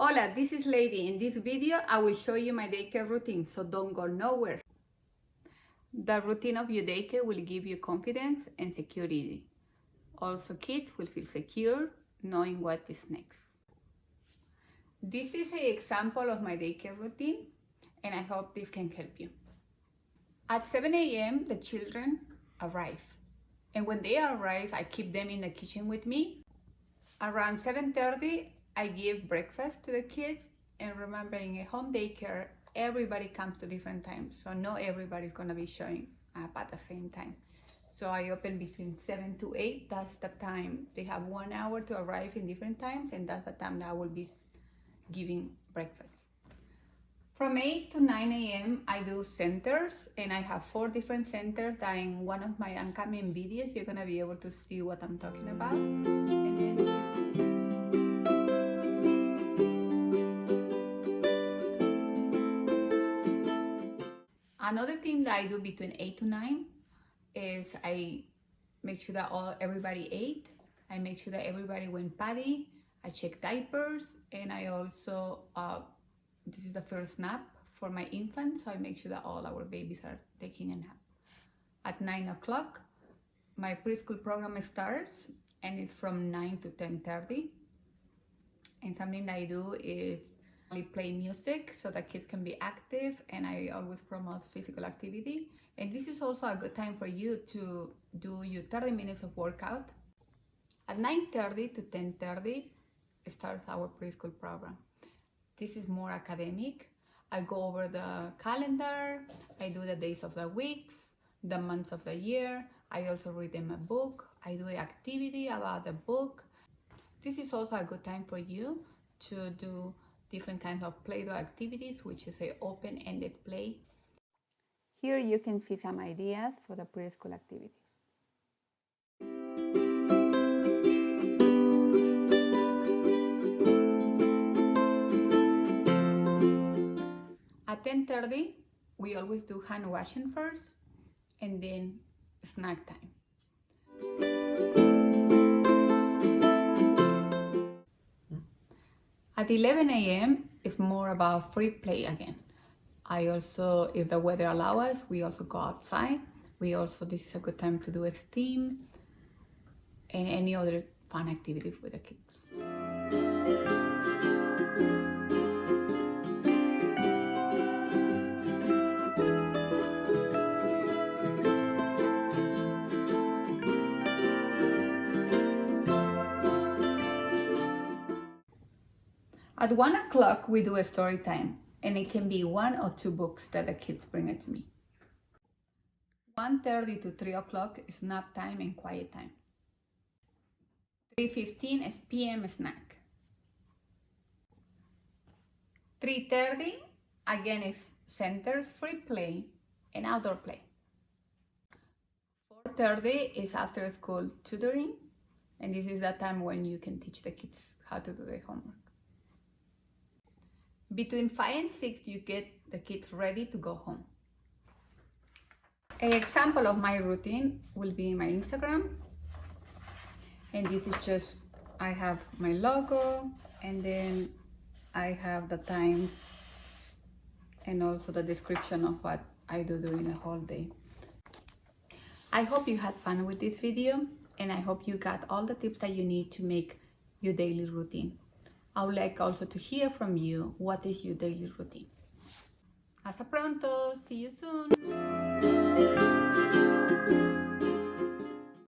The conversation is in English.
Hola, this is Lady. In this video, I will show you my daycare routine, so don't go nowhere. The routine of your daycare will give you confidence and security. Also, kids will feel secure knowing what is next. This is an example of my daycare routine, and I hope this can help you. At 7 a.m., the children arrive. And when they arrive, I keep them in the kitchen with me. Around 7:30, I give breakfast to the kids, and remember, in a home daycare, everybody comes to different times, so not everybody's gonna be showing up at the same time. So I open between 7 to 8. That's the time. They have 1 hour to arrive in different times, and that's the time that I will be giving breakfast. From 8 to 9 a.m. I do centers, and I have 4 different centers that in one of my upcoming videos you're gonna be able to see what I'm talking about. And then another thing that I do between 8 to 9 is I make sure that everybody ate. I make sure that everybody went potty. I check diapers, and I also, this is the first nap for my infant, so I make sure that all our babies are taking a nap. At 9 o'clock, my preschool program starts, and it's from 9 to 10:30. And something that I do is I play music so that kids can be active, and I always promote physical activity. And this is also a good time for you to do your 30 minutes of workout. At 9:30 to 10:30 starts our preschool program. This is more academic. I go over the calendar, I do the days of the weeks, the months of the year. I also read them a book. I do an activity about the book. This is also a good time for you to do different kinds of Play-Doh activities, which is an open-ended play. Here you can see some ideas for the preschool activities. At 10:30, we always do hand washing first, and then snack time. At 11 a.m., it's more about free play again. I also, if the weather allows us, we also go outside. This is a good time to do a steam and any other fun activity with the kids. At 1 o'clock, we do a story time, and it can be 1 or 2 books that the kids bring it to me. 1:30 to 3 o'clock is nap time and quiet time. 3:15 is PM snack. 3:30, again, is centers, free play, and outdoor play. 4:30 is after school tutoring, and this is the time when you can teach the kids how to do their homework. Between 5 and 6, you get the kids ready to go home. An example of my routine will be in my Instagram. And this is just, I have my logo, and then I have the times and also the description of what I do during the whole day. I hope you had fun with this video, and I hope you got all the tips that you need to make your daily routine. I would like also to hear from you, what is your daily routine? Hasta pronto, see you soon.